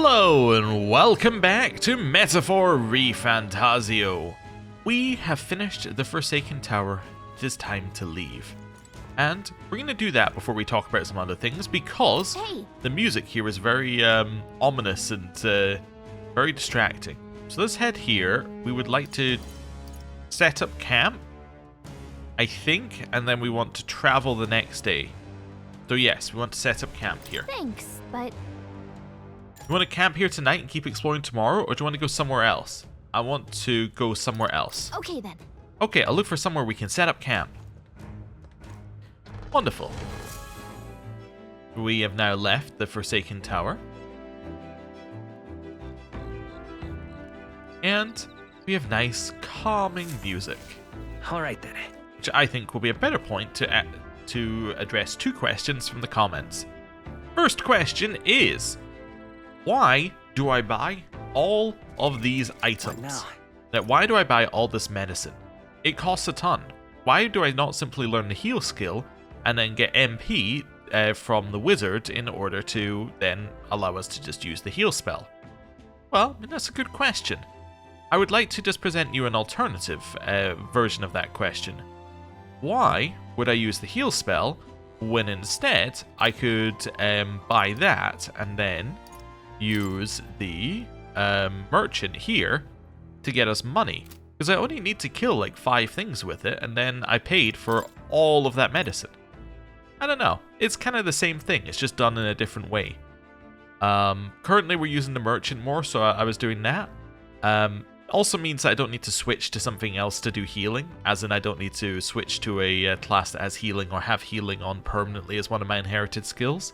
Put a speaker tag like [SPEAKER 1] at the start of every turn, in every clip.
[SPEAKER 1] Hello and welcome back to Metaphor ReFantazio. We have finished the Forsaken Tower. It is time to leave. And we're going to do that before we talk about some other things because the music here is very ominous and very distracting. So let's head here. We would like to set up camp, I think, and then we want to travel the next day. So yes, we want to set up camp here.
[SPEAKER 2] Thanks, but...
[SPEAKER 1] You want to camp here tonight and keep exploring tomorrow, or do you want to go somewhere else? I want to go somewhere else.
[SPEAKER 2] Okay then.
[SPEAKER 1] Okay, I'll look for somewhere we can set up camp. Wonderful. We have now left the Forsaken Tower. And we have nice, calming music.
[SPEAKER 3] Alright then.
[SPEAKER 1] Which I think will be a better point to address two questions from the comments. First question is, why do I buy all of these items? Now, why do I buy all this medicine? It costs a ton. Why do I not simply learn the heal skill and then get MP from the wizard in order to then allow us to just use the heal spell? Well, I mean, that's a good question. I would like to just present you an alternative version of that question. Why would I use the heal spell when instead I could buy that and then use the merchant here to get us money? Because I only need to kill like 5 things with it, and then I paid for all of that medicine. I don't know. It's kind of the same thing. It's just done in a different way. Currently we're using the merchant more, so I was doing that. Also means that I don't need to switch to something else to do healing, as in I don't need to switch to a class that has healing or have healing on permanently as one of my inherited skills.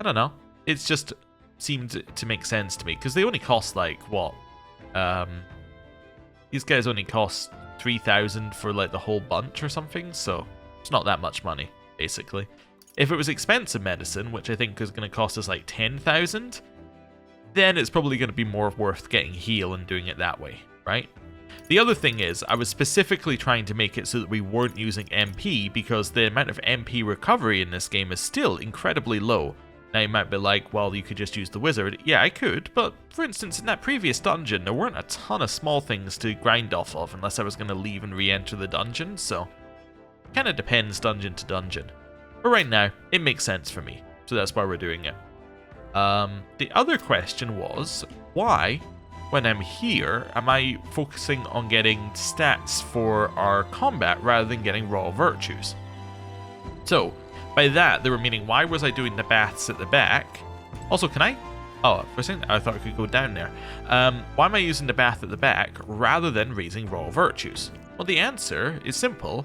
[SPEAKER 1] I don't know. It's just seemed to make sense to me, because they only cost like, what? These guys only cost 3,000 for like the whole bunch or something, so it's not that much money, basically. If it was expensive medicine, which I think is going to cost us like 10,000, then it's probably going to be more worth getting heal and doing it that way, right? The other thing is, I was specifically trying to make it so that we weren't using MP, because the amount of MP recovery in this game is still incredibly low. Now you might be like, well, you could just use the wizard. Yeah, I could, but for instance, in that previous dungeon, there weren't a ton of small things to grind off of unless I was going to leave and re-enter the dungeon, so it kind of depends dungeon to dungeon. But right now, it makes sense for me, so that's why we're doing it. The other question was, why, when I'm here, am I focusing on getting stats for our combat rather than getting raw virtues? So, by that, they were meaning, why was I doing the baths at the back? Also, can I? Oh, for a second, I thought I could go down there. Why am I using the bath at the back rather than raising raw virtues? Well, the answer is simple.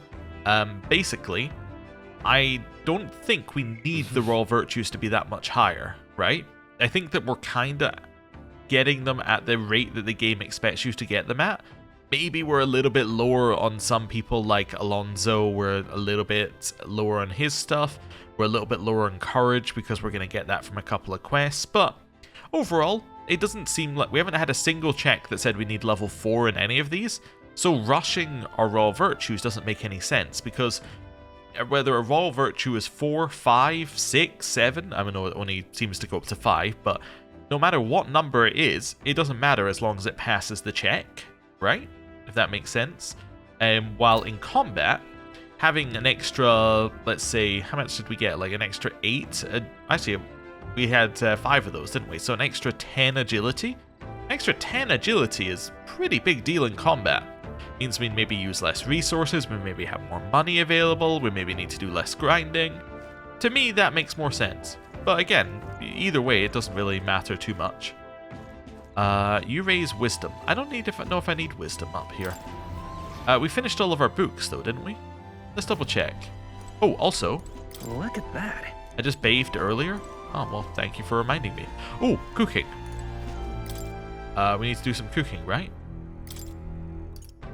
[SPEAKER 1] Basically, I don't think we need the raw virtues to be that much higher, right? I think that we're kind of getting them at the rate that the game expects you to get them at. Maybe we're a little bit lower on some people, like Alonso. We're a little bit lower on his stuff. We're a little bit lower on courage because we're going to get that from a couple of quests. But overall, it doesn't seem like we haven't had a single check that said we need level 4 in any of these. So rushing our raw virtues doesn't make any sense, because whether a raw virtue is 4, 5, 6, 7, I know it only seems to go up to 5, but no matter what number it is, it doesn't matter as long as it passes the check, right? If that makes sense. While in combat, having an extra, let's say, how much did we get? Like an extra 8? Actually, we had 5 of those, didn't we? So an extra 10 agility. An extra 10 agility is a pretty big deal in combat. Means we maybe use less resources, we maybe have more money available, we maybe need to do less grinding. To me, that makes more sense. But again, either way, it doesn't really matter too much. You raise wisdom. I don't know if I need wisdom up here. We finished all of our books though, didn't we? Let's double check. Oh, also,
[SPEAKER 3] Look at that.
[SPEAKER 1] I just bathed earlier. Oh, well, thank you for reminding me. Oh, cooking. We need to do some cooking, right?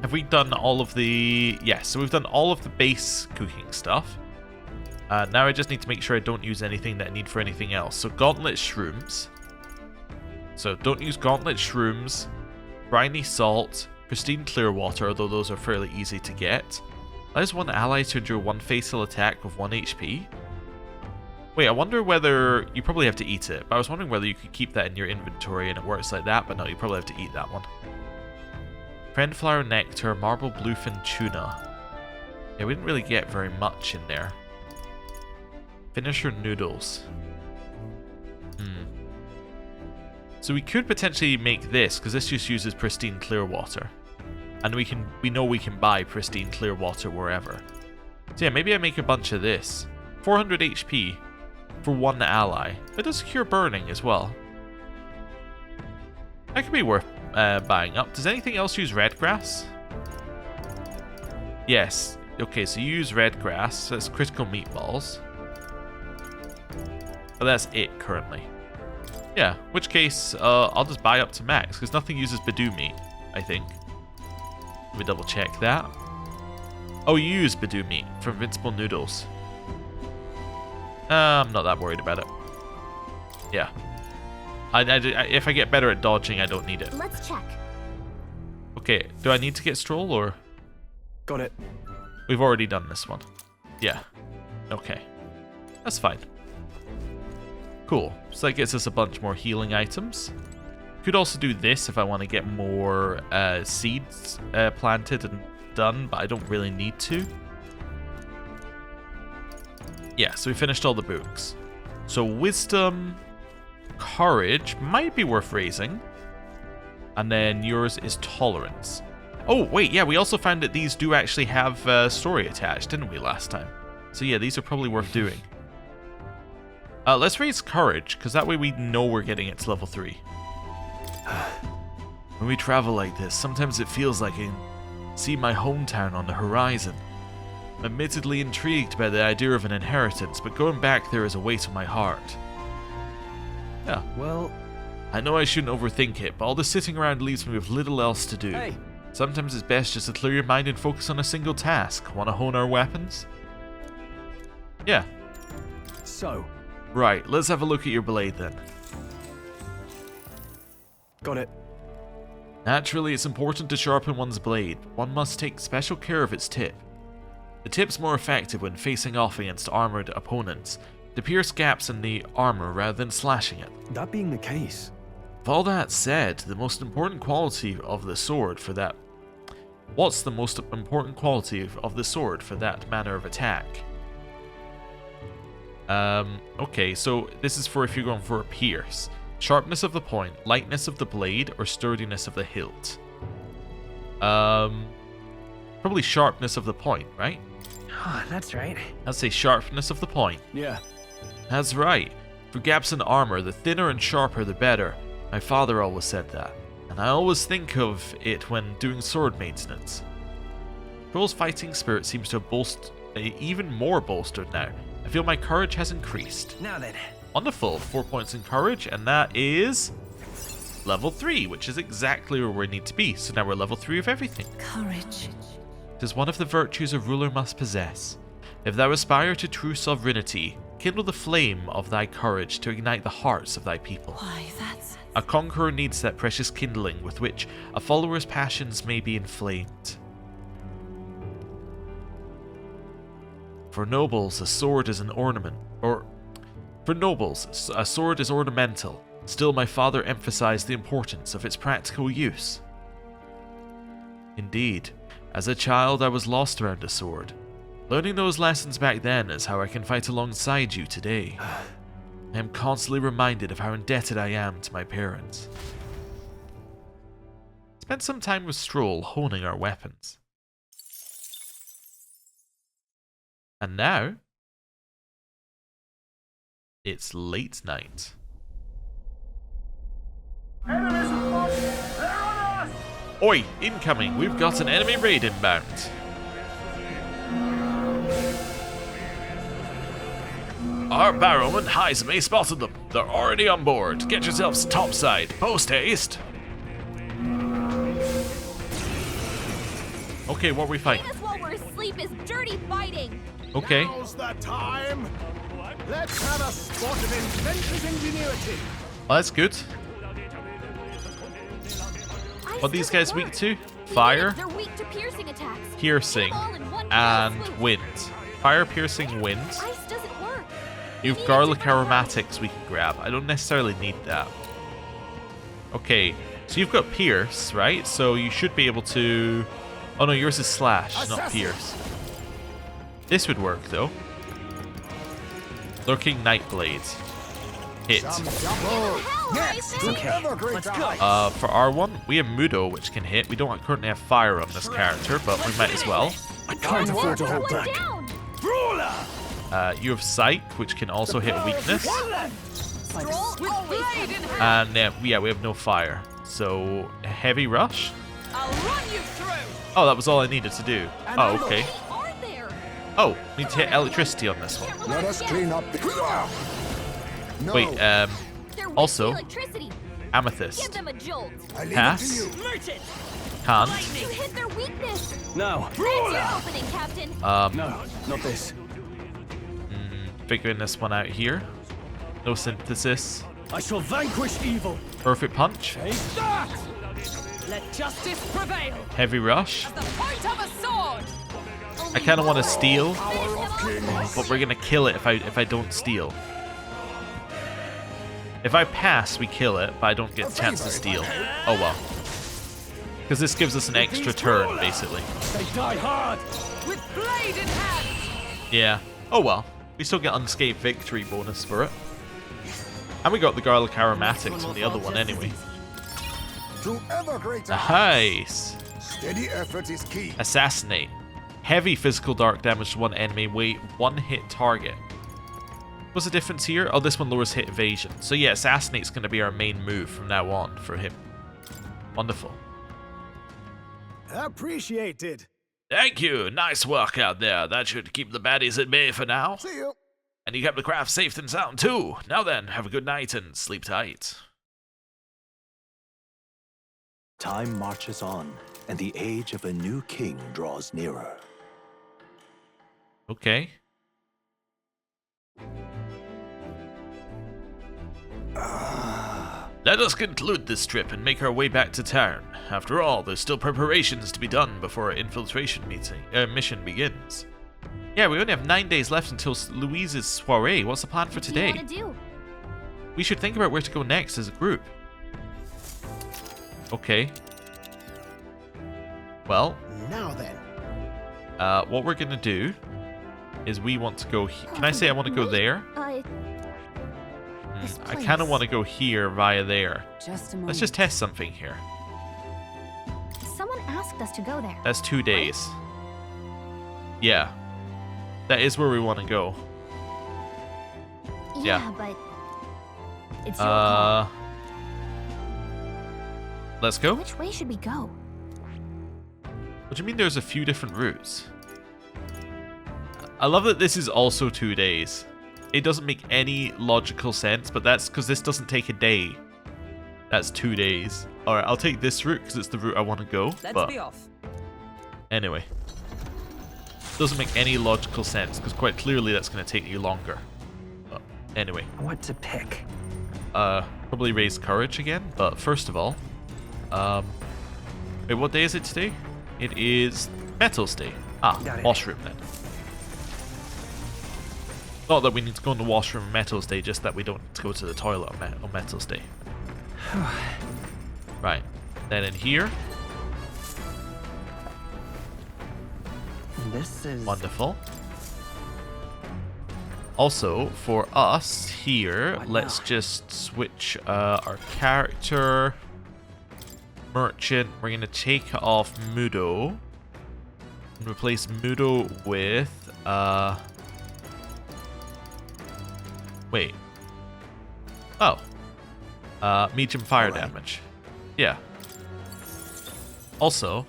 [SPEAKER 1] Have we done all of the... Yes, so we've done all of the base cooking stuff. Now I just need to make sure I don't use anything that I need for anything else. So gauntlet shrooms. So don't use gauntlet shrooms, briny salt, pristine clear water, although those are fairly easy to get. Allows one ally to endure one fatal attack with 1 HP. Wait, I wonder whether... You probably have to eat it, but I was wondering whether you could keep that in your inventory and it works like that, but no, you probably have to eat that one. Friendflower nectar, marble bluefin tuna. Yeah, we didn't really get very much in there. Finisher noodles. So we could potentially make this, because this just uses pristine clear water. And we know we can buy pristine clear water wherever. So yeah, maybe I make a bunch of this. 400 HP for one ally. It does cure burning as well. That could be worth buying up. Does anything else use red grass? Yes. Okay, so you use red grass. That's critical meatballs. But that's it currently. Yeah, in which case I'll just buy up to max because nothing uses Badoo meat, I think. Let me double check that. Oh, you use Badoo meat for invincible noodles. I'm not that worried about it. Yeah. If I get better at dodging, I don't need it.
[SPEAKER 2] Let's check.
[SPEAKER 1] Okay, do I need to get Stroll or?
[SPEAKER 3] Got it.
[SPEAKER 1] We've already done this one. Yeah. Okay. That's fine. Cool. So that gets us a bunch more healing items. Could also do this if I want to get more seeds planted and done, but I don't really need to. Yeah, so we finished all the books. So wisdom, courage might be worth raising. And then yours is tolerance. Oh, wait, yeah, we also found that these do actually have story attached, didn't we, last time? So yeah, these are probably worth doing. Let's raise courage, because that way we know we're getting it to level 3. When we travel like this, sometimes it feels like I can see my hometown on the horizon. I'm admittedly intrigued by the idea of an inheritance, but going back there is a weight on my heart. Yeah.
[SPEAKER 3] Well,
[SPEAKER 1] I know I shouldn't overthink it, but all the sitting around leaves me with little else to do.
[SPEAKER 3] hey,
[SPEAKER 1] Sometimes it's best just to clear your mind and focus on a single task. Want to hone our weapons? Yeah.
[SPEAKER 3] so,
[SPEAKER 1] Right, let's have a look at your blade then.
[SPEAKER 3] got it.
[SPEAKER 1] Naturally, it's important to sharpen one's blade. One must take special care of its tip. The tip's more effective when facing off against armored opponents, to pierce gaps in the armor rather than slashing it.
[SPEAKER 3] That being the case,
[SPEAKER 1] With all that said, the most important quality of the sword for that... What's the most important quality of the sword for that manner of attack? Okay, so this is for if you're going for a pierce. Sharpness of the point, lightness of the blade, or sturdiness of the hilt? Probably sharpness of the point, right?
[SPEAKER 3] oh, that's right.
[SPEAKER 1] I'd say sharpness of the point.
[SPEAKER 3] Yeah.
[SPEAKER 1] That's right. For gaps in armor, the thinner and sharper the better. My father always said that, and I always think of it when doing sword maintenance. Troll's fighting spirit seems to have even more bolstered now. I feel my courage has increased.
[SPEAKER 3] Now then,
[SPEAKER 1] Wonderful, 4 points in courage, and that is level 3, which is exactly where we need to be. So now we're level 3 of everything.
[SPEAKER 2] Courage.
[SPEAKER 1] It is one of the virtues a ruler must possess. If thou aspire to true sovereignty, kindle the flame of thy courage to ignite the hearts of thy people.
[SPEAKER 2] Why, that's...
[SPEAKER 1] A conqueror needs that precious kindling with which a follower's passions may be inflamed. For nobles, a sword is an ornament, For nobles, a sword is ornamental. Still, my father emphasized the importance of its practical use. Indeed, as a child I was lost around a sword. Learning those lessons back then is how I can fight alongside you today. I am constantly reminded of how indebted I am to my parents. Spent some time with Stroll honing our weapons. And now, it's late night. Oi, incoming! We've got an enemy raid inbound. Our barrowman Heisame spotted them. They're already on board. Get yourselves topside. Post haste. Okay, what are we fighting?
[SPEAKER 2] Us while we're asleep is dirty fighting.
[SPEAKER 1] Okay.
[SPEAKER 4] Now's the time. Let's have a spot of inventor's ingenuity.
[SPEAKER 1] Well, that's good. What are these guys weak to? Fire,
[SPEAKER 2] They're weak to piercing attacks.
[SPEAKER 1] piercing,
[SPEAKER 2] All in one fell
[SPEAKER 1] and
[SPEAKER 2] swoop.
[SPEAKER 1] wind. Fire, piercing, wind.
[SPEAKER 2] Ice doesn't work.
[SPEAKER 1] You have garlic aromatics we can grab. I don't necessarily need that. Okay, so you've got pierce, right? So you should be able to... Oh no, yours is slash, not pierce. This would work though. Lurking Nightblade. Hit.
[SPEAKER 4] Yes,
[SPEAKER 3] Okay, let's go.
[SPEAKER 1] For R1, we have Mudo, which can hit. We don't currently have fire on this character, but we might as well.
[SPEAKER 3] I can't afford to hold
[SPEAKER 2] One
[SPEAKER 3] back.
[SPEAKER 2] down.
[SPEAKER 1] You have Psych, which can also hit weakness.
[SPEAKER 2] Stroll always.
[SPEAKER 1] And yeah, we have no fire. So, Heavy Rush?
[SPEAKER 2] I'll run you through.
[SPEAKER 1] Oh, that was all I needed to do. Oh, okay.
[SPEAKER 2] How many are there?
[SPEAKER 1] Oh, need to hit electricity on this one.
[SPEAKER 4] Let us clean up the... No,
[SPEAKER 1] Wait,
[SPEAKER 2] They're weak
[SPEAKER 1] also,
[SPEAKER 2] to electricity. Give
[SPEAKER 1] Amethyst.
[SPEAKER 2] them a jolt.
[SPEAKER 4] I leave
[SPEAKER 1] Pass.
[SPEAKER 4] it to you.
[SPEAKER 2] Merchant.
[SPEAKER 1] Can't.
[SPEAKER 2] You hit their weakness.
[SPEAKER 3] No.
[SPEAKER 2] That's your opening, Captain.
[SPEAKER 3] No, not this.
[SPEAKER 1] Figuring this one out here. No synthesis.
[SPEAKER 3] I shall vanquish evil.
[SPEAKER 1] Perfect punch.
[SPEAKER 3] Take that!
[SPEAKER 2] Let justice prevail.
[SPEAKER 1] Heavy rush.
[SPEAKER 2] The point of a sword.
[SPEAKER 1] I kind of want to steal,
[SPEAKER 4] Power of kings.
[SPEAKER 1] but we're gonna kill it if I don't steal. If I pass, we kill it, but I don't get a chance to steal. Oh well. Because this gives us an extra turn, basically.
[SPEAKER 3] They die hard.
[SPEAKER 2] With blade in hand.
[SPEAKER 1] Yeah. Oh well. We still get unscathed victory bonus for it. And we got the garlic aromatics on the other one anyway.
[SPEAKER 4] To ever greater.
[SPEAKER 1] Nice.
[SPEAKER 4] Steady effort is key.
[SPEAKER 1] Assassinate. Heavy physical dark damage to one enemy. Wait, one hit target. What's the difference here? Oh, this one lowers hit evasion. So yeah, Assassinate's going to be our main move from now on for him. Wonderful.
[SPEAKER 3] Appreciated.
[SPEAKER 1] Thank you. Nice work out there. That should keep the baddies at bay for now.
[SPEAKER 4] See you.
[SPEAKER 1] And you kept the craft safe and sound too. Now then, have a good night and sleep tight.
[SPEAKER 5] Time marches on, and the age of a new king draws nearer.
[SPEAKER 1] Okay. Let us conclude this trip and make our way back to town. After all, there's still preparations to be done before our infiltration mission begins. Yeah, we only have 9 days left until Louise's soiree. What's the plan for today?
[SPEAKER 2] What do you want to do?
[SPEAKER 1] We should think about where to go next as a group. Okay. Well,
[SPEAKER 4] Now then.
[SPEAKER 1] what we're gonna do is we want to go. Can I say I want to go there?
[SPEAKER 2] This
[SPEAKER 1] I kind of
[SPEAKER 2] place.
[SPEAKER 1] want to go here via there.
[SPEAKER 2] Just a moment.
[SPEAKER 1] Let's just test something here.
[SPEAKER 2] Someone asked us to go there.
[SPEAKER 1] That's 2 days. Yeah. That is where we want to go.
[SPEAKER 2] Yeah, but it's your call.
[SPEAKER 1] Let's go.
[SPEAKER 2] Which way should we go?
[SPEAKER 1] What do you mean there's a few different routes? I love that this is also 2 days. It doesn't make any logical sense, but that's because this doesn't take a day. That's 2 days. Alright, I'll take this route because it's the route I want to go.
[SPEAKER 6] Let's be off.
[SPEAKER 1] Anyway. Doesn't make any logical sense because quite clearly that's going to take you longer. But anyway.
[SPEAKER 3] What to pick?
[SPEAKER 1] Probably raise courage again, but first of all, wait, what day is it today? It is Metals Day.
[SPEAKER 3] Got it.
[SPEAKER 1] Washroom then. Not that we need to go in the washroom on Metals Day, just that we don't need to go to the toilet on Metals Day. Right. Then in here.
[SPEAKER 3] This is...
[SPEAKER 1] Wonderful. Also, for us here,
[SPEAKER 3] What
[SPEAKER 1] let's
[SPEAKER 3] now?
[SPEAKER 1] just switch our character. Merchant. We're going to take off Mudo. And replace Mudo with... Wait. Oh. Medium fire damage. Yeah. Also,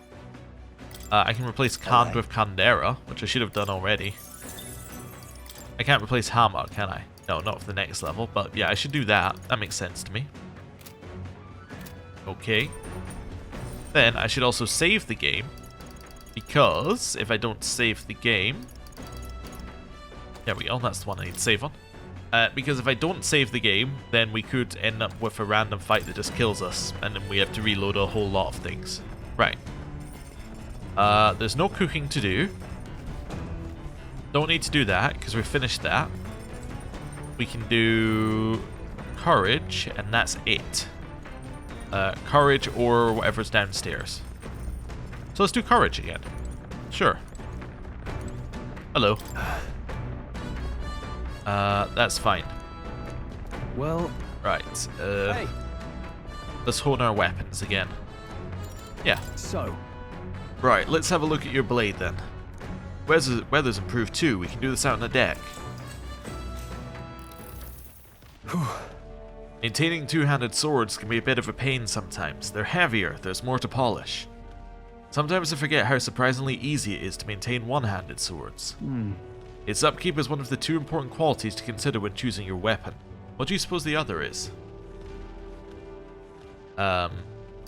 [SPEAKER 1] I can replace Kand with Kandera, which I should have done already. I can't replace Hammer, can I? No, not for the next level, but yeah, I should do that. That makes sense to me. Okay. Then I should also save the game, because if I don't save the game... There we go, that's the one I need to save on. Because if I don't save the game, then we could end up with a random fight that just kills us, and then we have to reload a whole lot of things. Right. There's no cooking to do. Don't need to do that, because we finished that. we can do courage, and that's it. Courage or whatever's downstairs. So let's do courage again. Sure. Hello. That's fine.
[SPEAKER 3] Well,
[SPEAKER 1] Right.
[SPEAKER 3] hey.
[SPEAKER 1] Let's hone our weapons again. Yeah.
[SPEAKER 3] So,
[SPEAKER 1] Right, let's have a look at your blade then. Weather's improved too. We can do this out on the deck. Maintaining two-handed swords can be a bit of a pain sometimes. They're heavier, there's more to polish. Sometimes I forget how surprisingly easy it is to maintain one-handed swords. Its upkeep is one of the two important qualities to consider when choosing your weapon. What do you suppose the other is?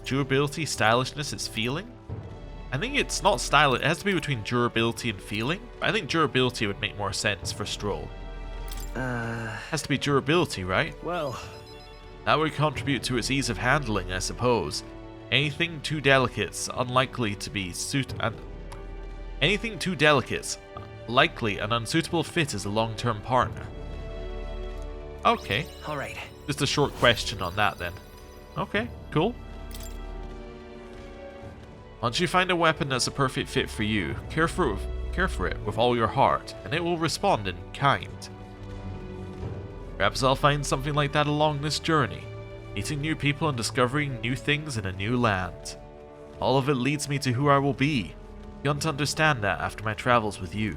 [SPEAKER 1] Durability, stylishness, it's feeling? I think it's not style, it has to be between durability and feeling. I think durability would make more sense for Stroll. Has to be durability, right?
[SPEAKER 3] well,
[SPEAKER 1] That would contribute to its ease of handling, I suppose. Anything too delicate's unlikely to be anything too delicate's likely an unsuitable fit as a long-term partner. Okay,
[SPEAKER 3] all right.
[SPEAKER 1] just a short question on that then. Okay, cool. Once you find a weapon that's a perfect fit for you, care for it with all your heart, and it will respond in kind. Perhaps I'll find something like that along this journey, meeting new people and discovering new things in a new land. All of it leads me to who I will be. Begun to understand that after my travels with you.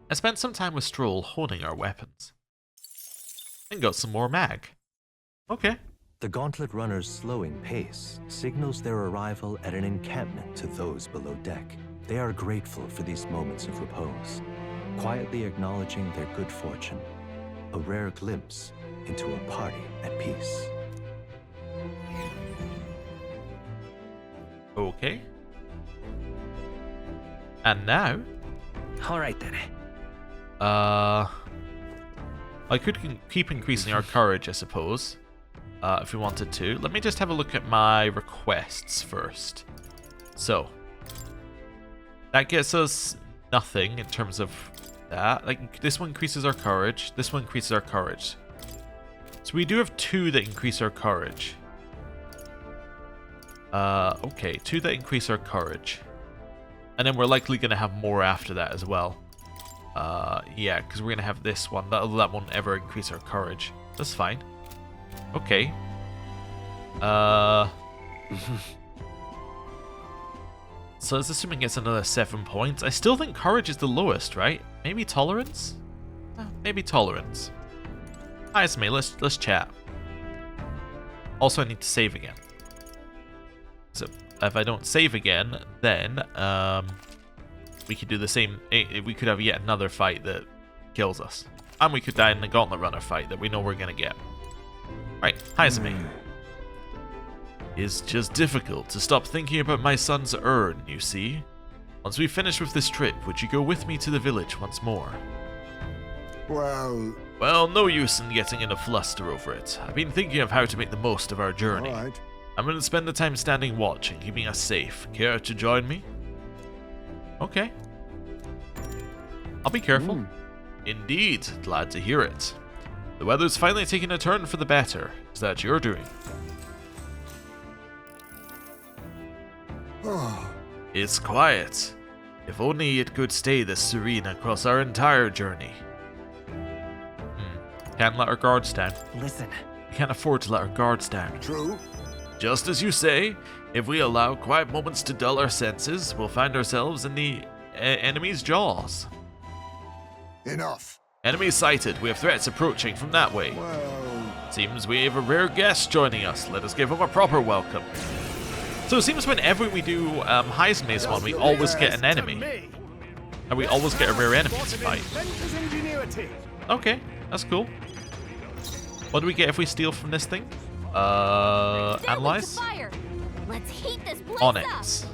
[SPEAKER 1] I spent some time with Stroll honing our weapons. And got some more mag. Okay.
[SPEAKER 5] The Gauntlet Runner's slowing pace signals their arrival at an encampment to those below deck. They are grateful for these moments of repose, quietly acknowledging their good fortune, a rare glimpse into a party at peace.
[SPEAKER 1] Okay. And now,
[SPEAKER 3] All right then.
[SPEAKER 1] I could keep increasing our courage, I suppose, if we wanted to. Let me just have a look at my requests first. So, that gets us nothing in terms of that. Like, this one increases our courage, this one increases our courage. So we do have two that increase our courage. Okay, two that increase our courage. And then we're likely going to have more after that as well. Yeah, because we're going to have this one. That won't ever increase our courage. That's fine. Okay. So let's assume it gets another 7 points. I still think courage is the lowest, right? Maybe tolerance? Maybe tolerance. Hi, it's me. Let's chat. Also, I need to save again. So if I don't save again, then we could do the same. We could have yet another fight that kills us, and we could die in the Gauntlet Runner fight that we know we're gonna get. Right, hi, it's me. It's just difficult to stop thinking about my son's urn, you see. Once we finish with this trip, would you go with me to the village once more? Well, no use in getting in a fluster over it. I've been thinking of how to make the most of our journey.
[SPEAKER 4] All right.
[SPEAKER 1] I'm going to spend the time standing watch and keeping us safe. Care to join me? Okay. I'll be careful. Indeed, glad to hear it. The weather's finally taking a turn for the better. Is that your doing? It's quiet. If only it could stay this serene across our entire journey. Can't let our guards down.
[SPEAKER 3] Listen.
[SPEAKER 1] Can't afford to let our guards down.
[SPEAKER 4] True.
[SPEAKER 1] Just as you say, if we allow quiet moments to dull our senses, we'll find ourselves in the enemy's jaws.
[SPEAKER 4] Enough.
[SPEAKER 1] Enemy sighted. We have threats approaching from that way.
[SPEAKER 4] Well,
[SPEAKER 1] Seems we have a rare guest joining us. Let us give him a proper welcome. So it seems whenever we do Heisenberg's one, we always get an enemy. And we always get a rare enemy to fight. Okay, that's cool. What do we get if we steal from this thing? Analyze?
[SPEAKER 2] Let's heat this place
[SPEAKER 1] Onyx.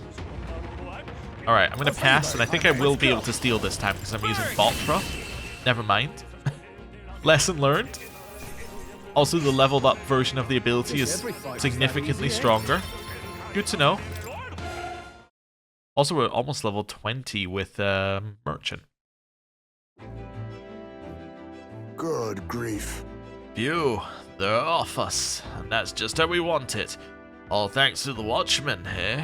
[SPEAKER 1] Alright, I'm gonna pass, and I think I will be able to steal this time because I'm using Baltra. Never mind. Lesson learned. Also, the leveled up version of the ability is significantly stronger. Good to know. Also, we're almost level 20 with Merchant.
[SPEAKER 4] Good grief.
[SPEAKER 1] Phew, they're off us, and that's just how we want it. All thanks to the Watchman, eh?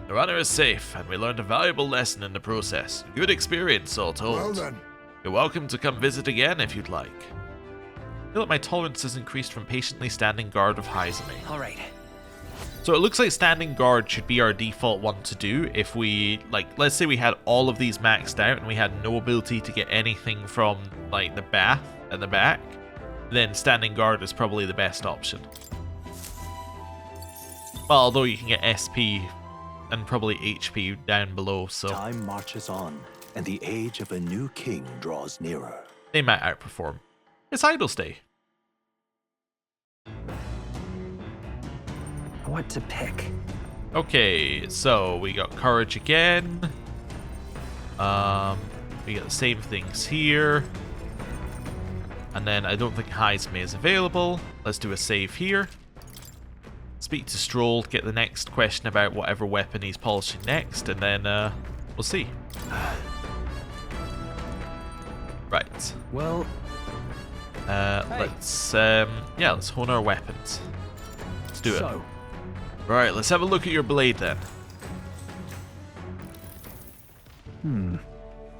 [SPEAKER 1] The runner is safe, and we learned a valuable lesson in the process. Good experience, all told.
[SPEAKER 4] Well then.
[SPEAKER 1] You're welcome to come visit again if you'd like. I feel like my tolerance has increased from patiently standing guard of Haizumi.
[SPEAKER 3] All right.
[SPEAKER 1] So it looks like standing guard should be our default one to do if we, like, let's say we had all of these maxed out and we had no ability to get anything from, like, the bath at the back, then standing guard is probably the best option. Well, although you can get SP and probably HP down below, so
[SPEAKER 5] Time marches on, and the age of a new king draws nearer.
[SPEAKER 1] they might outperform. It's Idle Stay.
[SPEAKER 3] What to pick?
[SPEAKER 1] Okay, so we got courage again. We got the same things here. And then I don't think Haizumi is available. Let's do a save here. Speak to Stroll, get the next question about whatever weapon he's polishing next, and then we'll see. Right.
[SPEAKER 3] Well,
[SPEAKER 1] Let's hone our weapons. Let's do it.
[SPEAKER 3] so
[SPEAKER 1] Right, let's have a look at your blade then.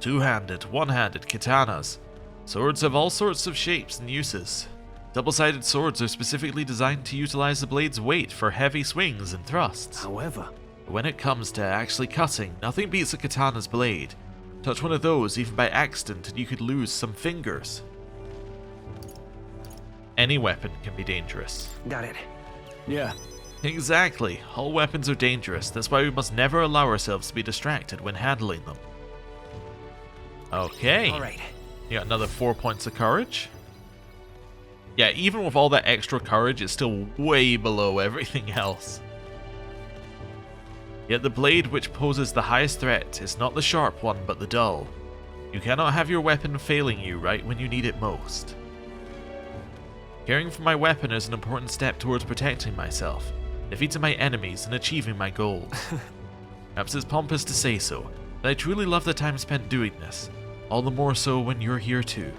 [SPEAKER 1] Two-handed, one-handed katanas. Swords have all sorts of shapes and uses. Double-sided swords are specifically designed to utilize the blade's weight for heavy swings and thrusts.
[SPEAKER 3] however,
[SPEAKER 1] But when it comes to actually cutting, nothing beats a katana's blade. Touch one of those even by accident and you could lose some fingers. Any weapon can be dangerous.
[SPEAKER 3] got it.
[SPEAKER 4] Yeah.
[SPEAKER 1] Exactly. All weapons are dangerous. That's why we must never allow ourselves to be distracted when handling them. Okay.
[SPEAKER 3] All right.
[SPEAKER 1] You got another 4 points of courage. Yeah, even with all that extra courage, it's still way below everything else. Yet the blade which poses the highest threat is not the sharp one, but the dull. You cannot have your weapon failing you right when you need it most. Caring for my weapon is an important step towards protecting myself, defeating my enemies, and achieving my goals. Perhaps it's pompous to say so, but I truly love the time spent doing this, all the more so when you're here too.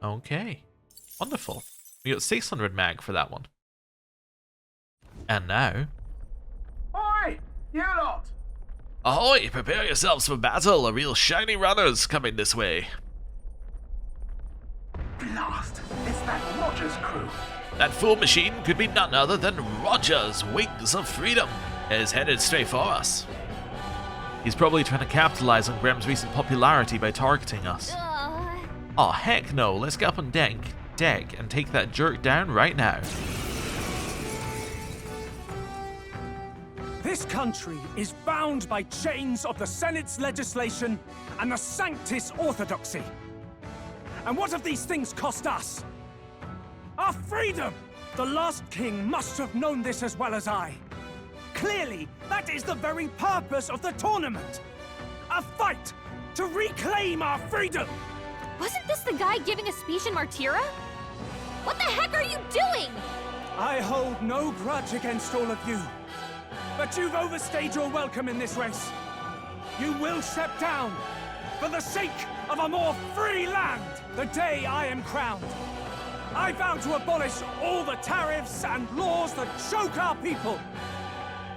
[SPEAKER 1] Okay, wonderful. We got 600 mag for that one. And now...
[SPEAKER 4] Oi! You lot!
[SPEAKER 1] Ahoy! Prepare yourselves for battle, a real shiny runner's coming this way.
[SPEAKER 4] Blast! It's that Rogers crew.
[SPEAKER 1] That fool machine could be none other than Rogers, Wings of Freedom, is headed straight for us. He's probably trying to capitalize on Graham's recent popularity by targeting us. Oh heck no, let's get up on deck and take that jerk down right now.
[SPEAKER 6] This country is bound by chains of the Senate's legislation and the Sanctis Orthodoxy. And what have these things cost us? Our freedom! The last king must have known this as well as I. Clearly, that is the very purpose of the tournament. A fight to reclaim our freedom!
[SPEAKER 2] Wasn't this the guy giving a speech in Martira? What the heck are you doing?
[SPEAKER 6] I hold no grudge against all of you. But you've overstayed your welcome in this race. You will step down for the sake of a more free land the day I am crowned. I vow to abolish all the tariffs and laws that choke our people.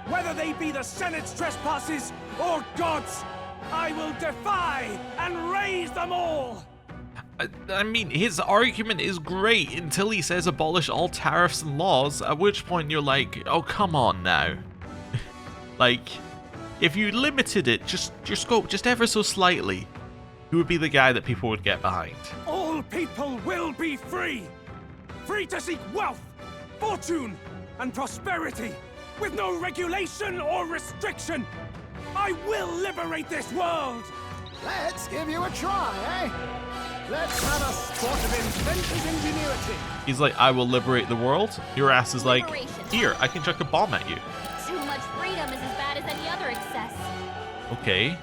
[SPEAKER 6] Whether they be the Senate's trespasses or God's, I will defy and raise them all.
[SPEAKER 1] I mean, his argument is great until he says abolish all tariffs and laws, at which point you're like, oh, come on now. Like, if you limited it, just your scope just ever so slightly, who would be the guy that people would get behind?
[SPEAKER 6] All people will be free. Free to seek wealth, fortune, and prosperity, with no regulation or restriction. I will liberate this world.
[SPEAKER 4] Let's give you a try, eh? Let's have a spot of inventor's ingenuity.
[SPEAKER 1] He's like, I will liberate the world. Your ass is like,
[SPEAKER 2] Liberation.
[SPEAKER 1] here, I can chuck a bomb at you.
[SPEAKER 2] Too much freedom is as bad as any other excess.
[SPEAKER 1] Okay.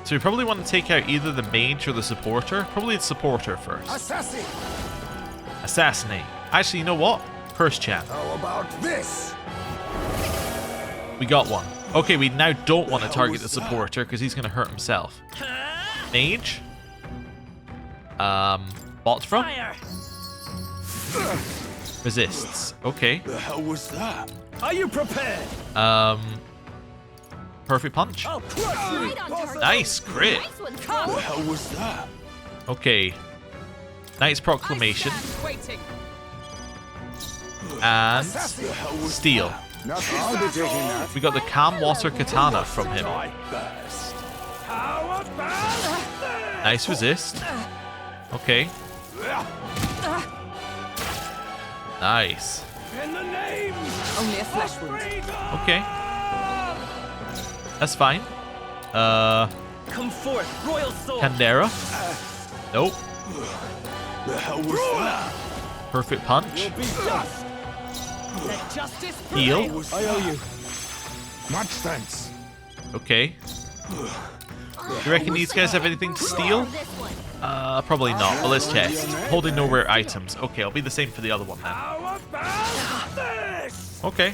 [SPEAKER 1] So we probably want to take out either the mage or the supporter. Probably the supporter first.
[SPEAKER 4] Assassin!
[SPEAKER 1] Assassinate. Actually, you know what? Curse chant.
[SPEAKER 4] How about this?
[SPEAKER 1] We got one. Okay, we now don't want to target the supporter because he's going to hurt himself. Mage? Bot from?
[SPEAKER 6] Fire!
[SPEAKER 1] Resists. Okay.
[SPEAKER 6] The hell was that? Are you prepared?
[SPEAKER 1] Perfect punch.
[SPEAKER 6] I'll crush you!
[SPEAKER 2] Right on target.
[SPEAKER 1] Nice crit.
[SPEAKER 2] Nice one,
[SPEAKER 6] The
[SPEAKER 2] Cole.
[SPEAKER 6] hell was that?
[SPEAKER 1] Okay. Knight's Proclamation.
[SPEAKER 2] Waiting.
[SPEAKER 1] And
[SPEAKER 6] The hell was
[SPEAKER 1] Steel.
[SPEAKER 4] Nothing. I'll be taking that.
[SPEAKER 1] We got the Calm Water Katana from him.
[SPEAKER 6] I burst. How about this?
[SPEAKER 1] Nice resist. Okay. Nice.
[SPEAKER 6] In the name
[SPEAKER 7] Only a flesh wound.
[SPEAKER 1] Okay. That's fine.
[SPEAKER 6] Come forth, royal sword.
[SPEAKER 1] Candera. Nope.
[SPEAKER 6] The hell was that?
[SPEAKER 1] Perfect punch.
[SPEAKER 6] Be dust.
[SPEAKER 7] Let justice
[SPEAKER 1] Heal.
[SPEAKER 6] I owe you.
[SPEAKER 4] Much thanks.
[SPEAKER 1] Okay. You reckon these guys have anything to steal?
[SPEAKER 2] This one.
[SPEAKER 1] Probably not, but let's check. Holding no rare items. Okay, I'll be the same for the other one then.
[SPEAKER 6] How about this?
[SPEAKER 1] Okay.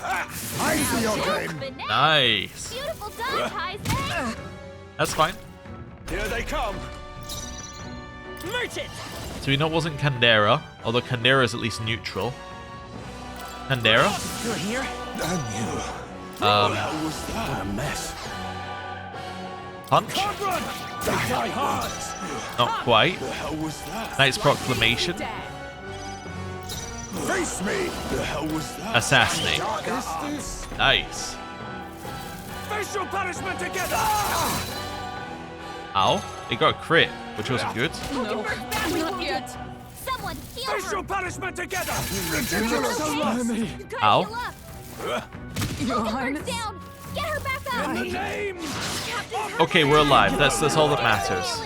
[SPEAKER 4] I see your game.
[SPEAKER 2] Finesse.
[SPEAKER 1] Nice.
[SPEAKER 2] Beautiful done, Heisman.
[SPEAKER 1] That's fine.
[SPEAKER 6] Here they come.
[SPEAKER 7] merchant.
[SPEAKER 1] So we know it wasn't Candera, although Candera is at least neutral. Candera?
[SPEAKER 7] You're here?
[SPEAKER 6] What was that? What a mess.
[SPEAKER 1] Punch?
[SPEAKER 6] Run! Die hard!
[SPEAKER 1] Not quite.
[SPEAKER 6] The hell was that?
[SPEAKER 1] Knight's Proclamation.
[SPEAKER 4] Face me.
[SPEAKER 6] The hell was that?
[SPEAKER 1] Assassinate.
[SPEAKER 4] Darkest.
[SPEAKER 1] Nice.
[SPEAKER 6] Facial punishment together!
[SPEAKER 1] Ow. It got a crit, which wasn't good.
[SPEAKER 7] No, not yet.
[SPEAKER 2] Someone heal
[SPEAKER 6] Facial
[SPEAKER 2] her.
[SPEAKER 6] punishment together!
[SPEAKER 4] Ridiculous.
[SPEAKER 2] Okay. You gotta
[SPEAKER 1] Ow.
[SPEAKER 2] heal up.
[SPEAKER 7] Your
[SPEAKER 2] Her
[SPEAKER 7] Highness.
[SPEAKER 2] down. Get her back up.
[SPEAKER 6] In the name!
[SPEAKER 1] Okay, we're alive. That's all that matters.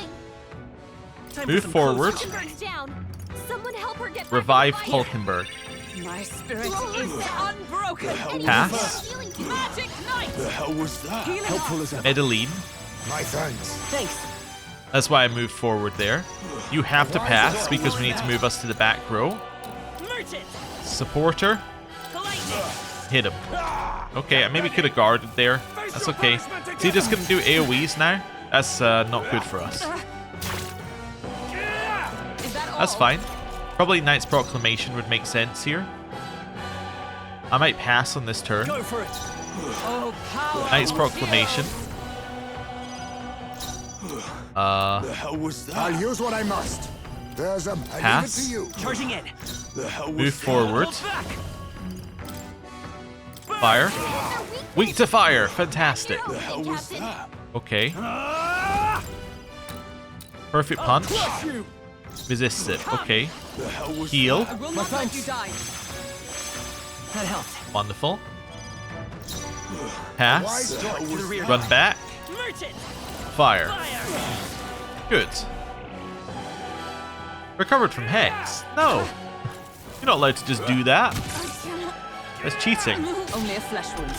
[SPEAKER 1] Move forward.
[SPEAKER 2] Hulkenberg's down. Someone help her get back
[SPEAKER 1] Revive
[SPEAKER 2] to life.
[SPEAKER 1] Hulkenberg.
[SPEAKER 7] My spirit is unbroken.
[SPEAKER 2] Anyone
[SPEAKER 1] Pass.
[SPEAKER 2] healing to
[SPEAKER 7] Magic knight.
[SPEAKER 6] The hell was that?
[SPEAKER 7] Healing
[SPEAKER 6] Helpful as ever.
[SPEAKER 1] Edeline.
[SPEAKER 4] My thanks.
[SPEAKER 7] Thanks.
[SPEAKER 1] That's why I moved forward there. You have to pass because we need to move us to the back row.
[SPEAKER 7] Merchant.
[SPEAKER 1] Supporter.
[SPEAKER 7] Lightning.
[SPEAKER 1] Hit him. Okay, I maybe could have guarded there. That's okay. Is he just going to do AoEs now? That's not good for us.
[SPEAKER 7] Is that all?
[SPEAKER 1] That's fine. Probably Knight's Proclamation would make sense here. I might pass on this turn.
[SPEAKER 6] Go for it!
[SPEAKER 7] Oh, power.
[SPEAKER 1] Knight's Proclamation.
[SPEAKER 6] The hell was
[SPEAKER 4] I'll
[SPEAKER 6] that?
[SPEAKER 4] use what I must. There's a. I leave it
[SPEAKER 1] Pass.
[SPEAKER 4] to you.
[SPEAKER 7] Charging in.
[SPEAKER 6] The hell was
[SPEAKER 1] Move
[SPEAKER 6] that?
[SPEAKER 1] forward.
[SPEAKER 7] Back.
[SPEAKER 1] Fire. Weak to fire. Fantastic.
[SPEAKER 6] The hell was that?
[SPEAKER 1] Okay. Perfect punch.
[SPEAKER 6] Crush you!
[SPEAKER 1] Resist it. Okay.
[SPEAKER 6] The hell was
[SPEAKER 1] Heal.
[SPEAKER 7] I will not let you die. That helps.
[SPEAKER 1] Wonderful.
[SPEAKER 4] Why
[SPEAKER 1] Pass.
[SPEAKER 4] strike to the rear?
[SPEAKER 1] Run back.
[SPEAKER 7] Merchant.
[SPEAKER 1] Fire.
[SPEAKER 7] Fire.
[SPEAKER 1] Good. Recovered from Hex. No. You're not allowed to just do that. That's cheating.
[SPEAKER 7] Only a flesh wound.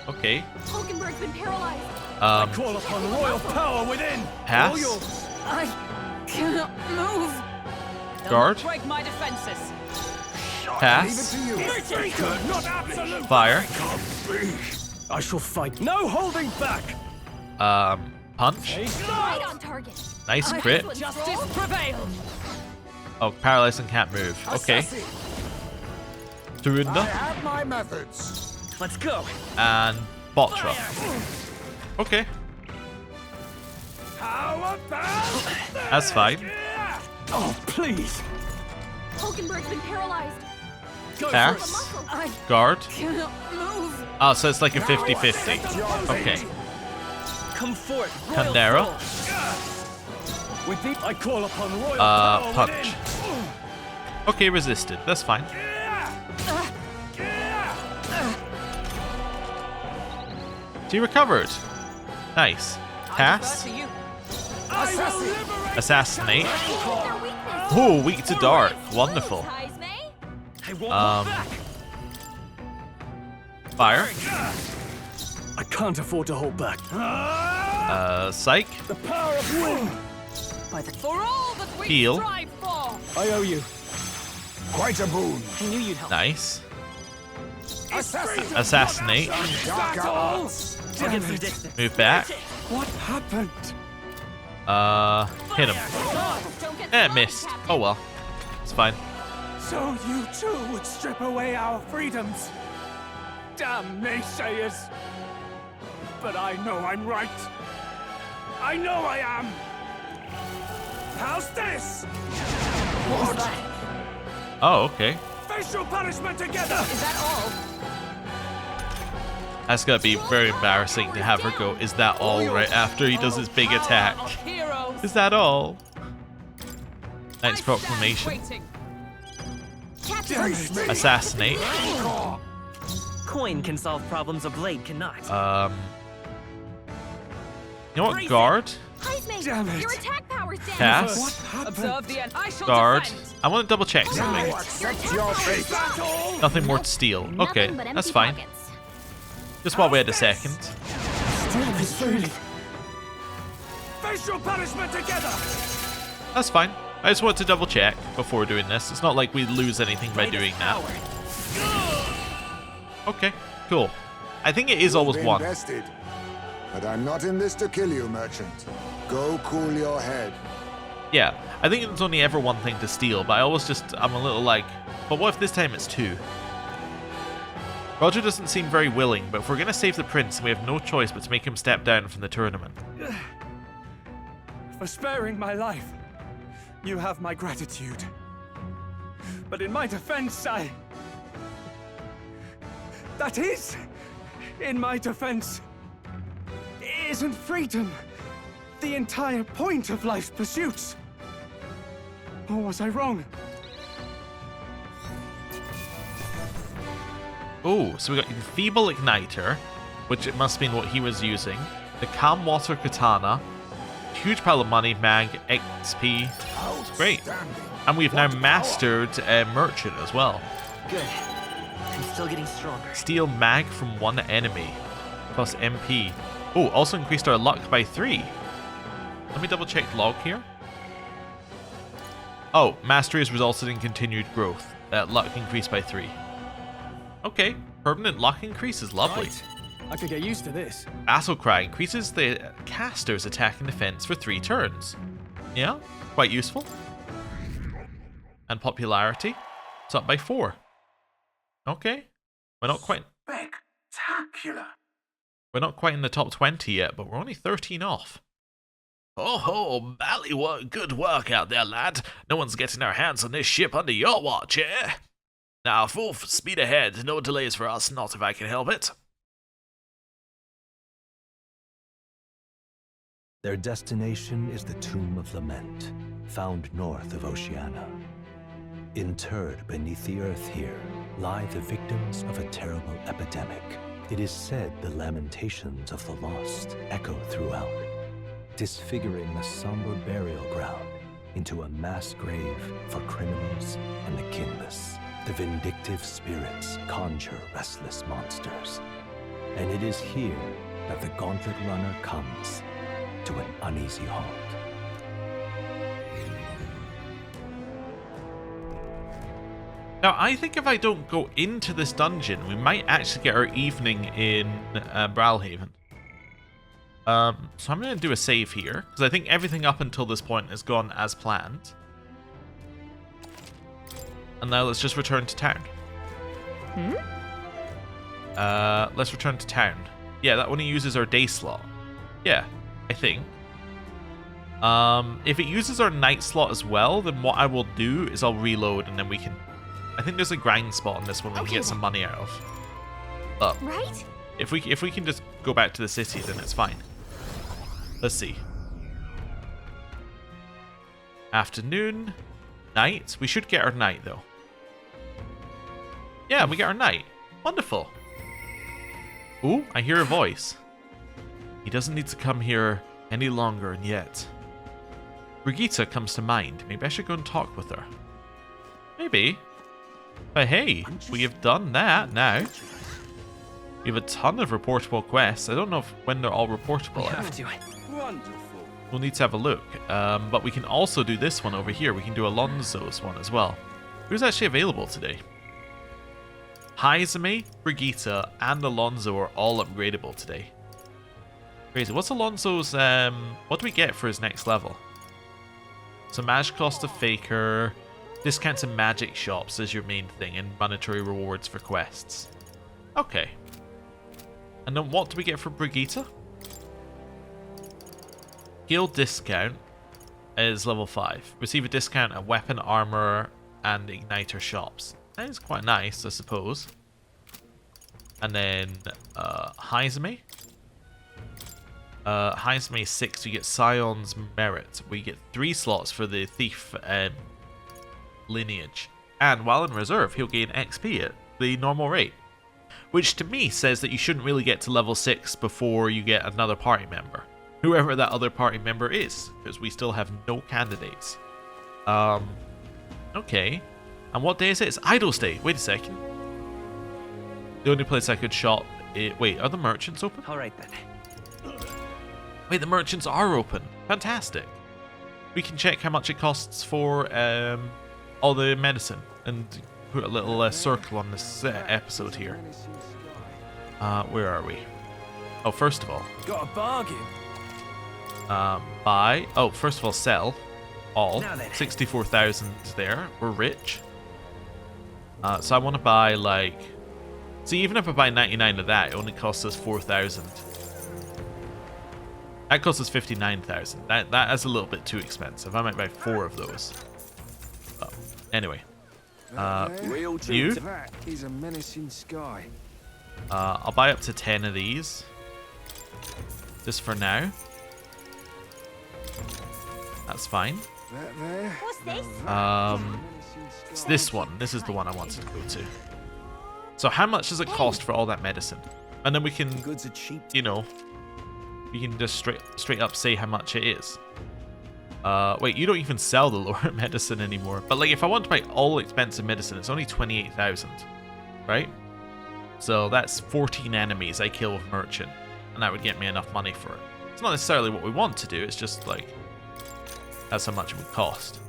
[SPEAKER 1] Okay.
[SPEAKER 2] Hulkenberg's been paralyzed.
[SPEAKER 6] Call upon royal power within!
[SPEAKER 1] Pass.
[SPEAKER 6] All yours.
[SPEAKER 7] I cannot move. Don't
[SPEAKER 1] Guard.
[SPEAKER 7] break my defenses.
[SPEAKER 4] Leave it
[SPEAKER 1] Pass.
[SPEAKER 4] to you.
[SPEAKER 6] Good, not absolute!
[SPEAKER 1] Fire.
[SPEAKER 6] I shall fight. No holding back!
[SPEAKER 1] Punch.
[SPEAKER 2] Right on target.
[SPEAKER 1] Nice crit.
[SPEAKER 7] Justice prevailed.
[SPEAKER 1] Oh, paralyzed and can't move. Okay.
[SPEAKER 4] Assassin. I
[SPEAKER 1] Turunda
[SPEAKER 4] have my methods.
[SPEAKER 7] Let's go.
[SPEAKER 1] and Botra. Okay.
[SPEAKER 6] How about
[SPEAKER 1] That's fine.
[SPEAKER 6] Oh, please!
[SPEAKER 2] Hulkenberg's been paralyzed.
[SPEAKER 1] Pass.
[SPEAKER 2] Muscle.
[SPEAKER 7] I
[SPEAKER 1] Guard.
[SPEAKER 7] cannot move.
[SPEAKER 1] Oh, so it's like a 50-50. Okay.
[SPEAKER 7] Come forth. Royal
[SPEAKER 1] Candera.
[SPEAKER 7] soul.
[SPEAKER 6] With the I call upon royal power
[SPEAKER 1] Punch.
[SPEAKER 6] within!
[SPEAKER 1] Okay, resisted. That's fine. He recovered. Nice. Pass.
[SPEAKER 7] To you.
[SPEAKER 6] I will liberate
[SPEAKER 1] Assassinate.
[SPEAKER 2] Their weakness.
[SPEAKER 1] Oh, weak to dark. Wonderful.
[SPEAKER 2] Heisman.
[SPEAKER 7] I won't
[SPEAKER 1] Um,
[SPEAKER 7] look back.
[SPEAKER 1] Fire.
[SPEAKER 6] I can't afford to hold back.
[SPEAKER 1] Psych.
[SPEAKER 6] The power of wind!
[SPEAKER 7] For all that we
[SPEAKER 1] Heal.
[SPEAKER 7] strive for.
[SPEAKER 6] I owe you.
[SPEAKER 4] Quite a boon.
[SPEAKER 7] I knew you'd help.
[SPEAKER 1] Nice.
[SPEAKER 4] Assassin.
[SPEAKER 1] Assassinate.
[SPEAKER 4] Dark arts.
[SPEAKER 7] I'll get some distance.
[SPEAKER 1] Move back.
[SPEAKER 6] What happened?
[SPEAKER 1] Hit him.
[SPEAKER 2] Don't get
[SPEAKER 1] Eh,
[SPEAKER 2] slow,
[SPEAKER 1] missed.
[SPEAKER 2] Captain.
[SPEAKER 1] Oh well. It's fine.
[SPEAKER 6] So you too would strip away our freedoms? Damn naysayers! But I know I'm right. I know I am! How's this?
[SPEAKER 7] What was that?
[SPEAKER 1] Oh, okay.
[SPEAKER 6] Facial punishment together!
[SPEAKER 7] Is that all?
[SPEAKER 1] That's gonna be very embarrassing to have her go, is that all, right after he does his big attack? Is that all? Knight's Proclamation.
[SPEAKER 2] Captain,
[SPEAKER 1] Assassinate.
[SPEAKER 7] Coin can solve problems a blade cannot.
[SPEAKER 1] You know what? Guard?
[SPEAKER 2] Heisman,
[SPEAKER 6] Damn it.
[SPEAKER 2] your attack power's down.
[SPEAKER 1] Cast.
[SPEAKER 7] Observe the end. I shall
[SPEAKER 1] Guard.
[SPEAKER 7] defend.
[SPEAKER 1] I want to double check something.
[SPEAKER 4] Accept your fate.
[SPEAKER 6] Is that all?
[SPEAKER 1] Nothing more to steal.
[SPEAKER 2] Nothing
[SPEAKER 1] Okay,
[SPEAKER 2] but empty
[SPEAKER 1] that's fine.
[SPEAKER 2] pockets.
[SPEAKER 1] Just while we had a second.
[SPEAKER 6] Facial punishment together!
[SPEAKER 1] That's fine. I just want to double check before doing this. It's not like we lose anything by doing that. Okay, cool. I think it is always
[SPEAKER 4] Been
[SPEAKER 1] one.
[SPEAKER 4] bested. But I'm not in this to kill you, merchant. Go cool your head.
[SPEAKER 1] Yeah, I think it's only ever one thing to steal, but I'm a little like, but what if this time it's two? Roger doesn't seem very willing, but if we're going to save the prince, we have no choice but to make him step down from the tournament.
[SPEAKER 6] For sparing my life, you have my gratitude. But in my defense, that is, in my defense, isn't freedom the entire point of life's pursuits? Or was I wrong?
[SPEAKER 1] Oh, so we got Enfeeble Igniter, which it must mean what he was using. The Calm Water Katana. Huge pile of money, mag, XP. Great. And we've now mastered Merchant as well.
[SPEAKER 7] Good. I'm still getting stronger.
[SPEAKER 1] Steal mag from one enemy. Plus MP. Oh, also increased our luck by 3. Let me double check log here. Oh, mastery has resulted in continued growth. Luck increased by 3. Okay, permanent luck increase is lovely.
[SPEAKER 6] Right. I could get used to this.
[SPEAKER 1] Battle Cry increases the caster's attack and defense for 3 turns. Yeah, quite useful. And popularity, it's up by 4. Okay, we're not quite
[SPEAKER 6] Spectacular.
[SPEAKER 1] We're not quite in the top 20 yet, but we're only 13 off. Oh, bally good work out there, lad. No one's getting our hands on this ship under your watch, eh? Now, full speed ahead. No delays for us, not if I can help it.
[SPEAKER 5] Their destination is the Tomb of Lament, found north of Oceania. Interred beneath the earth here lie the victims of a terrible epidemic. It is said the lamentations of the lost echo throughout, disfiguring the somber burial ground into a mass grave for criminals and the kinless. The vindictive spirits conjure restless monsters. And it is here that the Gauntlet Runner comes to an uneasy halt.
[SPEAKER 1] Now, I think if I don't go into this dungeon, we might actually get our evening in Bralhaven. So I'm going to do a save here, because I think everything up until this point has gone as planned. And now let's just return to town. Let's return to town. Yeah, that only uses our day slot. Yeah, I think. If it uses our night slot as well, then what I will do is I'll reload and then we can... I think there's a grind spot on this one we can get some money out of. But
[SPEAKER 2] Right?
[SPEAKER 1] if we can just go back to the city, then it's fine. Let's see. Afternoon. Night. We should get our night, though. Yeah, we get our night. Wonderful. Ooh, I hear a voice. He doesn't need to come here any longer, and yet. Brigitte comes to mind. Maybe I should go and talk with her. Maybe. But hey, we have done that now. We have a ton of reportable quests. I don't know when they're all reportable.
[SPEAKER 7] We have to.
[SPEAKER 6] Wonderful.
[SPEAKER 1] We'll need to have a look. But we can also do this one over here. We can do Alonso's one as well. Who's actually available today? Haizumi, Brigitte, and Alonso are all upgradable today. Crazy. What's Alonso's, what do we get for his next level? So magic cost of Faker, discounts in magic shops is your main thing, and monetary rewards for quests. Okay. And then what do we get for Brigitte? Guild discount is level 5. Receive a discount at weapon, armor, and igniter shops. That is quite nice, I suppose. And then Heizme. Heizme 6, you get Scion's Merit. We get 3 slots for the Thief lineage. And while in reserve, he'll gain XP at the normal rate. Which to me says that you shouldn't really get to level 6 before you get another party member. Whoever that other party member is, because we still have no candidates. Okay. And what day is it? It's Idol's Day. Wait a second. The only place I could shop... Wait, are the merchants open?
[SPEAKER 3] Alright then.
[SPEAKER 1] Wait, the merchants are open. Fantastic. We can check how much it costs for all the medicine and put a little circle on this episode here. Where are we? Oh, first of all.
[SPEAKER 6] Got a bargain.
[SPEAKER 1] Buy. Oh, first of all, sell. All.
[SPEAKER 3] Now then.
[SPEAKER 1] 64,000 there. We're rich. So I want to buy like... See, even if I buy 99 of that, it only costs us 4,000. That costs us 59,000. That is a little bit too expensive. I might buy 4 of those. Oh, anyway. You?
[SPEAKER 4] That is a menacing sky.
[SPEAKER 1] I'll buy up to 10 of these. Just for now. That's fine.
[SPEAKER 2] What's this?
[SPEAKER 1] It's this one. This is the one I wanted to go to. So how much does it cost for all that medicine? And then we can,
[SPEAKER 3] Goods are cheap.
[SPEAKER 1] you know, we can just straight up say how much it is. Wait, you don't even sell the lower medicine anymore. But like, if I want to buy all expensive medicine, it's only 28,000, right? So that's 14 enemies I kill with merchant, and that would get me enough money for it. It's not necessarily what we want to do. It's just like that's how much it would cost.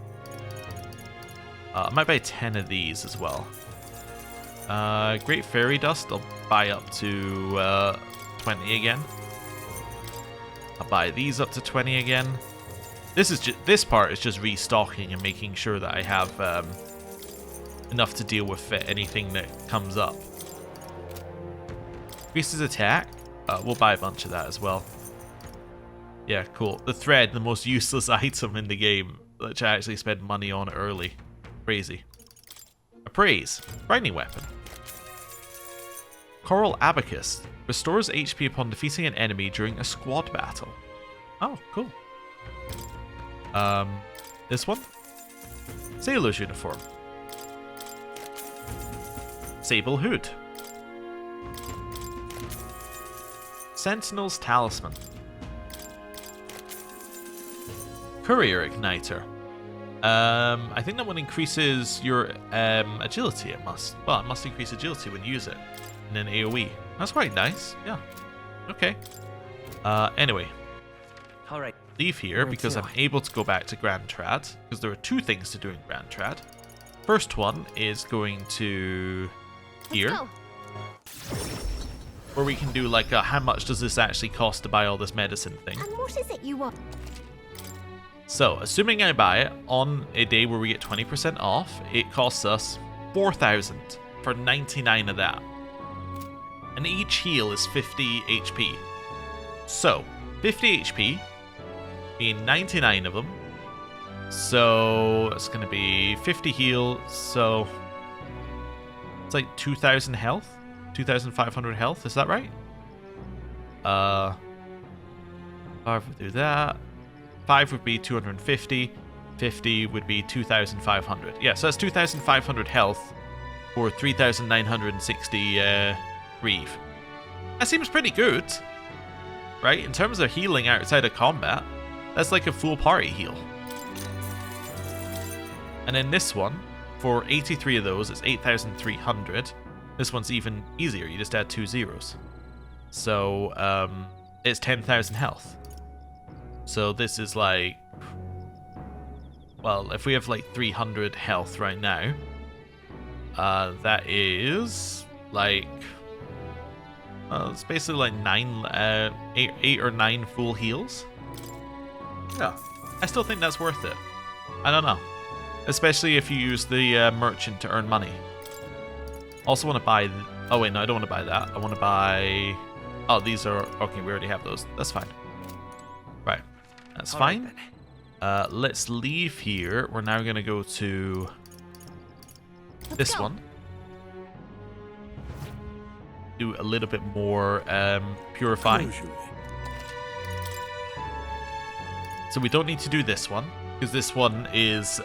[SPEAKER 1] I might buy 10 of these as well. Great Fairy Dust, I'll buy up to 20 again. I'll buy these up to 20 again. This part is just restocking and making sure that I have enough to deal with anything that comes up. Increases attack. We'll buy a bunch of that as well. Yeah, cool. The thread, the most useless item in the game, which I actually spent money on early. Crazy. Appraise. Grinding weapon. Coral Abacus. Restores HP upon defeating an enemy during a squad battle. Oh, cool. This one? Sailor's uniform. Sable hood. Sentinel's talisman. Courier igniter. I think that one increases your agility. It must. Well, it must increase agility when you use it in an AoE. That's quite nice. Yeah. Okay. Anyway.
[SPEAKER 3] All right.
[SPEAKER 1] Leave here because I'm able to go back to Grand Trad, because there are 2 things to do in Grand Trad. First one is going to here, where we can do like a how much does this actually cost to buy all this medicine thing.
[SPEAKER 2] And what is it you want?
[SPEAKER 1] So, assuming I buy it on a day where we get 20% off, it costs us 4,000 for 99 of that. And each heal is 50 HP. So, 50 HP, being 99 of them. So, it's going to be 50 heal, so it's like 2,000 health? 2,500 health, is that right? If we do that, 5 would be 250, 50 would be 2,500. Yeah, so that's 2,500 health for 3,960 Reeve. That seems pretty good, right? In terms of healing outside of combat, that's like a full party heal. And then this one, for 83 of those, it's 8,300. This one's even easier, you just add 2 zeros. So, it's 10,000 health. So this is like, well, if we have like 300 health right now, that is like It's basically like 8 or 9 full heals. Yeah, I still think that's worth it. I don't know. Especially if you use the merchant to earn money. Also want to buy... Oh wait, no, I don't want to buy that. I want to buy... Oh, these are... Okay, we already have those. That's fine. Right. That's fine. Let's leave here. We're now going to go to... this one. Do a little bit more purifying. So we don't need to do this one, because this one is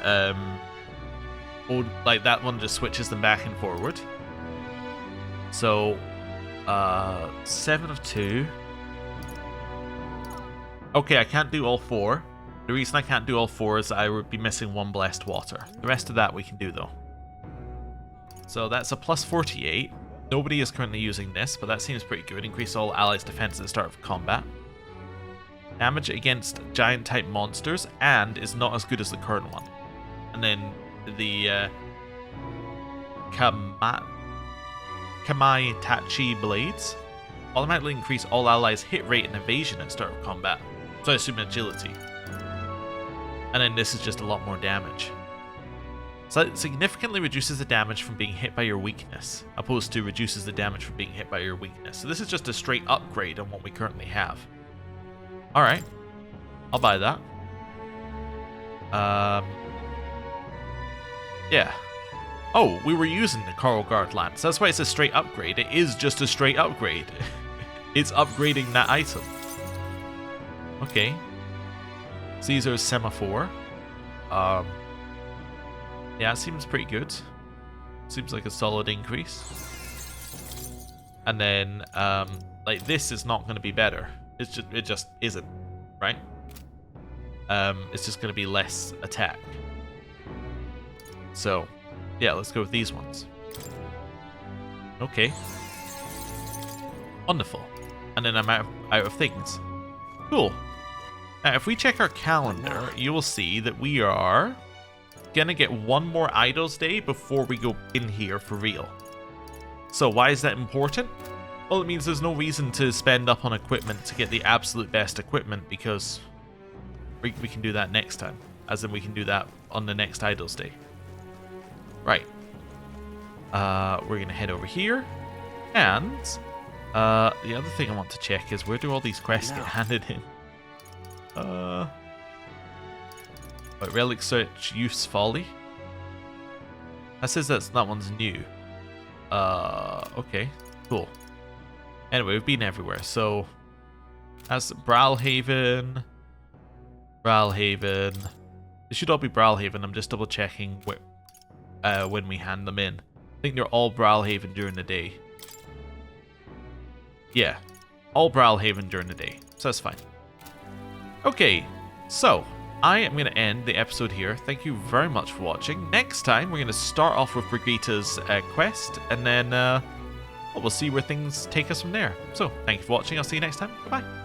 [SPEAKER 1] like that one just switches them back and forward. So 7 of 2. Okay, I can't do all 4. The reason I can't do all 4 is I would be missing 1 blessed water. The rest of that we can do though. So that's a plus 48. Nobody is currently using this, but that seems pretty good. Increase all allies' defense at the start of combat. Damage against giant type monsters, and is not as good as the current one. And then the Kamai Tachi blades automatically increase all allies' hit rate and evasion at the start of combat. So I assume agility. And then this is just a lot more damage. So it significantly reduces the damage from being hit by your weakness, opposed to reduces the damage from being hit by your weakness. So this is just a straight upgrade on what we currently have. Alright, I'll buy that. Yeah. Oh, we were using the Coral Guard Lance. That's why it's a straight upgrade. It is just a straight upgrade. It's upgrading that item. Okay. Caesar's Semaphore. Yeah, it seems pretty good. Seems like a solid increase. And then, like, this is not going to be better. It just isn't, right? It's just going to be less attack. So, yeah, let's go with these ones. Okay. Wonderful. And then I'm out of things. Cool. Now, if we check our calendar, you will see that we are gonna get 1 more Idols Day before we go in here for real. So why is that important? Well, it means there's no reason to spend up on equipment to get the absolute best equipment, because we can do that next time. As in, we can do that on the next Idols Day. Right. We're gonna head over here. And the other thing I want to check is, where do all these quests get handed in? But Relic Search Youth's Folly. That says that one's new. Okay, cool. Anyway, we've been everywhere. So that's Bralhaven. Bralhaven. It should all be Bralhaven. I'm just double checking when we hand them in. I think they're all Bralhaven during the day. Yeah, all Bralhaven during the day. So that's fine. Okay, so I am going to end the episode here. Thank you very much for watching. Next time, we're going to start off with Brigitta's quest, and then we'll see where things take us from there. So, thank you for watching. I'll see you next time. Bye-bye.